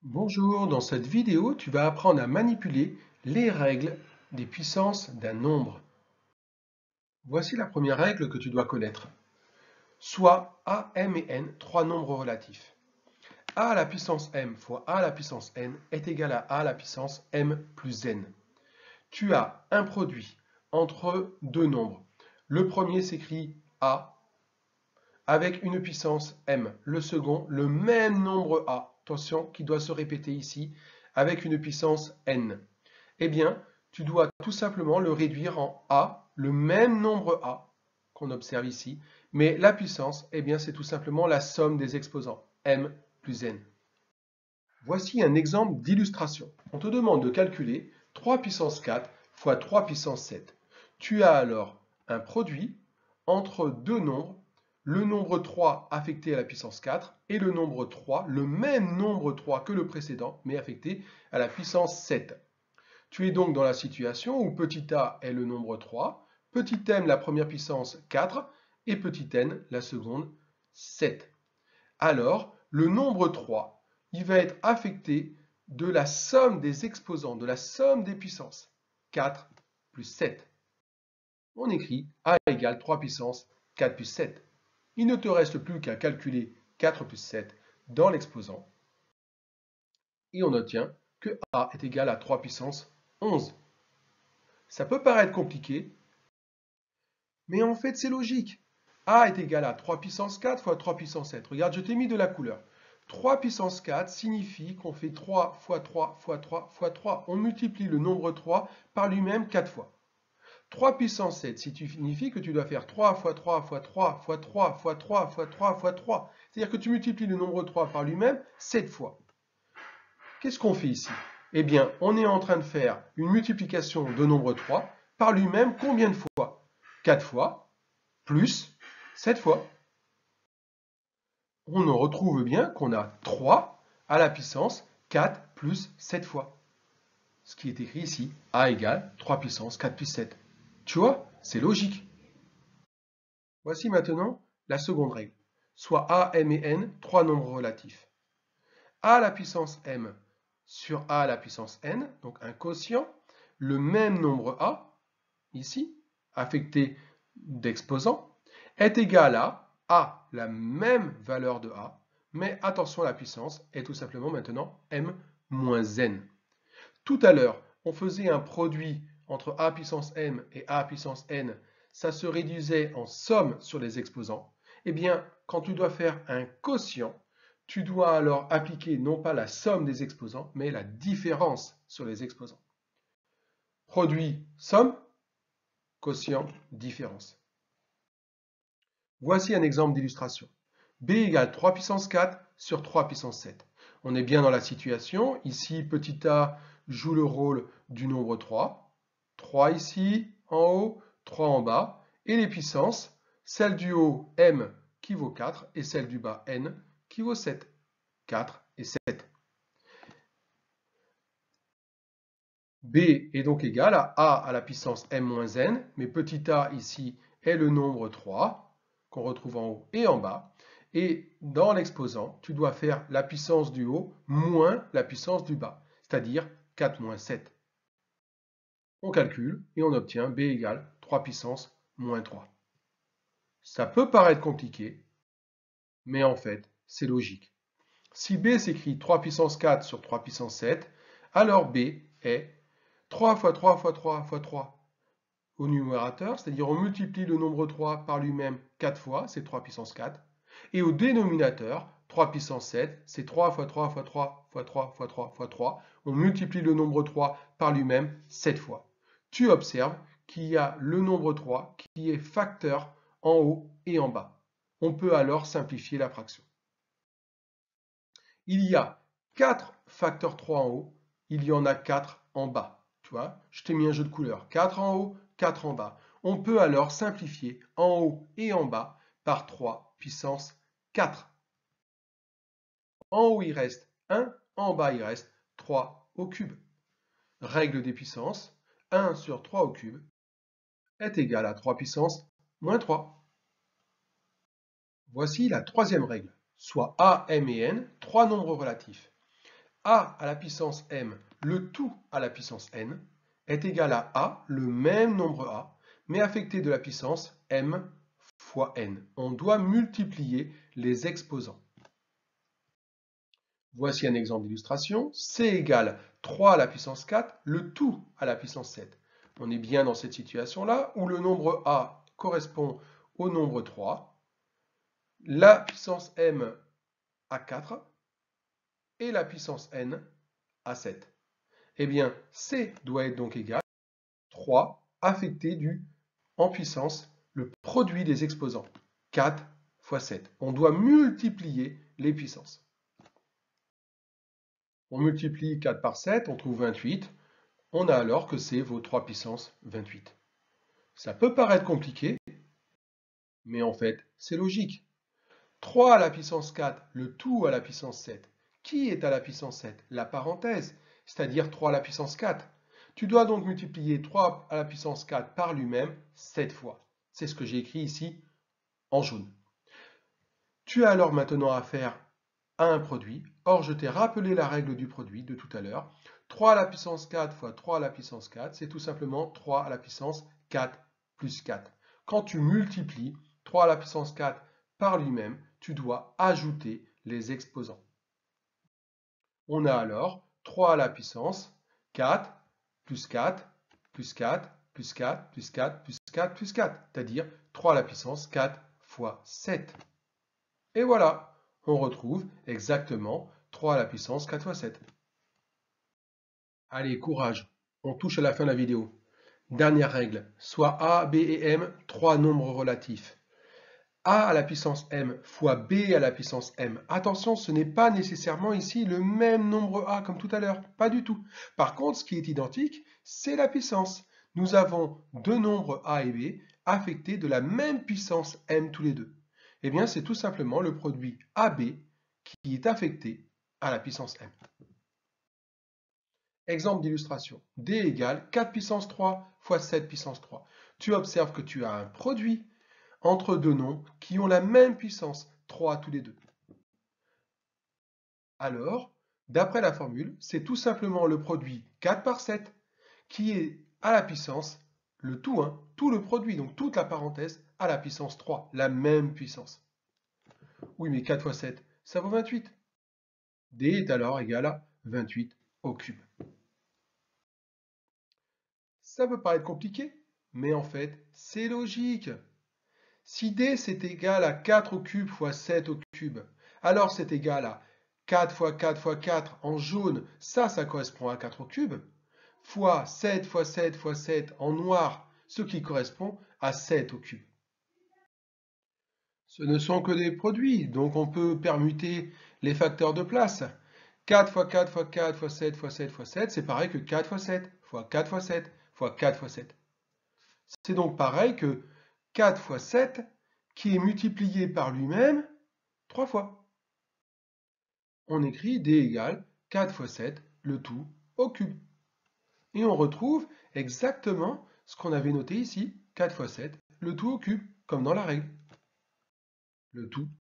Bonjour, dans cette vidéo, tu vas apprendre à manipuler les règles des puissances d'un nombre. Voici la première règle que tu dois connaître. Soit a, m et n, trois nombres relatifs. A à la puissance m fois a à la puissance n est égal à a à la puissance m plus n. Tu as un produit entre deux nombres. Le premier s'écrit a avec une puissance m. Le second, le même nombre a, attention, qui doit se répéter ici, avec une puissance n. Eh bien, tu dois tout simplement le réduire en a, le même nombre a qu'on observe ici, mais la puissance, eh bien, c'est tout simplement la somme des exposants, m plus n. Voici un exemple d'illustration. On te demande de calculer 3 puissance 4 fois 3 puissance 7. Tu as alors un produit entre deux nombres, le nombre 3 affecté à la puissance 4 et le nombre 3, le même nombre 3 que le précédent, mais affecté à la puissance 7. Tu es donc dans la situation où petit a est le nombre 3, petit m la première puissance 4 et petit n la seconde 7. Alors, le nombre 3, il va être affecté de la somme des exposants, de la somme des puissances. 4 plus 7. On écrit a égale 3 puissance 4 plus 7. Il ne te reste plus qu'à calculer 4 plus 7 dans l'exposant et on obtient que a est égal à 3 puissance 11. Ça peut paraître compliqué, mais en fait c'est logique. A est égal à 3 puissance 4 fois 3 puissance 7. Regarde, je t'ai mis de la couleur. 3 puissance 4 signifie qu'on fait 3 fois 3 fois 3 fois 3. On multiplie le nombre 3 par lui-même 4 fois. 3 puissance 7 signifie que tu dois faire 3 fois 3 fois 3 fois 3 fois 3 fois 3 fois 3. C'est-à-dire que tu multiplies le nombre 3 par lui-même 7 fois. Qu'est-ce qu'on fait ici? Eh bien, on est en train de faire une multiplication de nombre 3 par lui-même combien de fois? 4 fois, plus 7 fois. On retrouve bien qu'on a 3 à la puissance 4 plus 7 fois. Ce qui est écrit ici, a égale 3 puissance 4 plus 7. Tu vois, c'est logique. Voici maintenant la seconde règle. Soit a, m et n, trois nombres relatifs. A à la puissance m sur a à la puissance n, donc un quotient, le même nombre a, ici, affecté d'exposant, est égal à a, la même valeur de a, mais attention, la puissance est tout simplement maintenant m moins n. Tout à l'heure, on faisait un produit entre a puissance m et a puissance n, ça se réduisait en somme sur les exposants. Eh bien, quand tu dois faire un quotient, tu dois alors appliquer non pas la somme des exposants, mais la différence sur les exposants. Produit, somme, quotient, différence. Voici un exemple d'illustration. B égale 3 puissance 4 sur 3 puissance 7. On est bien dans la situation. Ici, petit a joue le rôle du nombre 3. 3 ici, en haut, 3 en bas. Et les puissances, celle du haut, m, qui vaut 4, et celle du bas, n, qui vaut 7. 4 et 7. B est donc égal à a à la puissance m moins n, mais petit a ici est le nombre 3, qu'on retrouve en haut et en bas. Et dans l'exposant, tu dois faire la puissance du haut moins la puissance du bas, c'est-à-dire 4 moins 7. On calcule et on obtient b égale 3 puissance moins 3. Ça peut paraître compliqué, mais en fait, c'est logique. Si b s'écrit 3 puissance 4 sur 3 puissance 7, alors b est 3 fois 3 fois 3 fois 3 au numérateur, c'est-à-dire on multiplie le nombre 3 par lui-même 4 fois, c'est 3 puissance 4. Et au dénominateur, 3 puissance 7, c'est 3 fois 3 fois 3 fois 3 fois 3 fois 3. On multiplie le nombre 3 par lui-même 7 fois. Tu observes qu'il y a le nombre 3 qui est facteur en haut et en bas. On peut alors simplifier la fraction. Il y a 4 facteurs 3 en haut, il y en a 4 en bas. Tu vois, je t'ai mis un jeu de couleurs. 4 en haut, 4 en bas. On peut alors simplifier en haut et en bas par 3 puissance 4. En haut, il reste 1, en bas, il reste 3 au cube. Règle des puissances, 1 sur 3 au cube est égal à 3 puissance moins 3. Voici la troisième règle, soit a, m et n, trois nombres relatifs. a à la puissance m, le tout à la puissance n, est égal à a, le même nombre a, mais affecté de la puissance m fois n. On doit multiplier les exposants. Voici un exemple d'illustration. C égale 3 à la puissance 4, le tout à la puissance 7. On est bien dans cette situation-là où le nombre a correspond au nombre 3, la puissance m à 4 et la puissance n à 7. Eh bien, C doit être donc égal à 3 affecté du en puissance le produit des exposants. 4 fois 7. On doit multiplier les puissances. On multiplie 4 par 7, on trouve 28. On a alors que C vaut 3 puissance 28. Ça peut paraître compliqué, mais en fait, c'est logique. 3 à la puissance 4, le tout à la puissance 7. Qui est à la puissance 7? La parenthèse, c'est-à-dire 3 à la puissance 4. Tu dois donc multiplier 3 à la puissance 4 par lui-même 7 fois. C'est ce que j'ai écrit ici en jaune. Tu as alors maintenant affaire à un produit. Or, je t'ai rappelé la règle du produit de tout à l'heure. 3 à la puissance 4 fois 3 à la puissance 4, c'est tout simplement 3 à la puissance 4 plus 4. Quand tu multiplies 3 à la puissance 4 par lui-même, tu dois ajouter les exposants. On a alors 3 à la puissance 4 plus 4 plus 4 plus 4 plus 4 plus 4 plus 4, c'est-à-dire 3 à la puissance 4 fois 7. Et voilà, on retrouve exactement 3 à la puissance 4 fois 7. Allez, courage, on touche à la fin de la vidéo. Dernière règle, soit A, B et M, trois nombres relatifs. A à la puissance M fois B à la puissance M. Attention, ce n'est pas nécessairement ici le même nombre A comme tout à l'heure, pas du tout. Par contre, ce qui est identique, c'est la puissance. Nous avons deux nombres A et B affectés de la même puissance M tous les deux. Eh bien, c'est tout simplement le produit AB qui est affecté à la puissance M. Exemple d'illustration. D égale 4 puissance 3 fois 7 puissance 3. Tu observes que tu as un produit entre deux nombres qui ont la même puissance, 3 tous les deux. Alors, d'après la formule, c'est tout simplement le produit 4 par 7 qui est à la puissance, le tout, tout le produit, donc toute la parenthèse, à la puissance 3, la même puissance. Oui, mais 4 fois 7, ça vaut 28. D est alors égal à 28 au cube. Ça peut paraître compliqué, mais en fait, c'est logique. Si D c'est égal à 4 au cube fois 7 au cube, alors c'est égal à 4 fois 4 fois 4 en jaune, ça correspond à 4 au cube, fois 7 fois 7 fois 7 en noir, ce qui correspond à 7 au cube. Ce ne sont que des produits, donc on peut permuter les facteurs de place. 4 fois 4 fois 4 fois 7 fois 7 fois 7, c'est pareil que 4 fois 7 fois 4 fois 7 fois 4 fois 7. C'est donc pareil que 4 fois 7 qui est multiplié par lui-même 3 fois. On écrit D égale 4 fois 7, le tout au cube. Et on retrouve exactement ce qu'on avait noté ici, 4 fois 7, le tout au cube, comme dans la règle. Le tout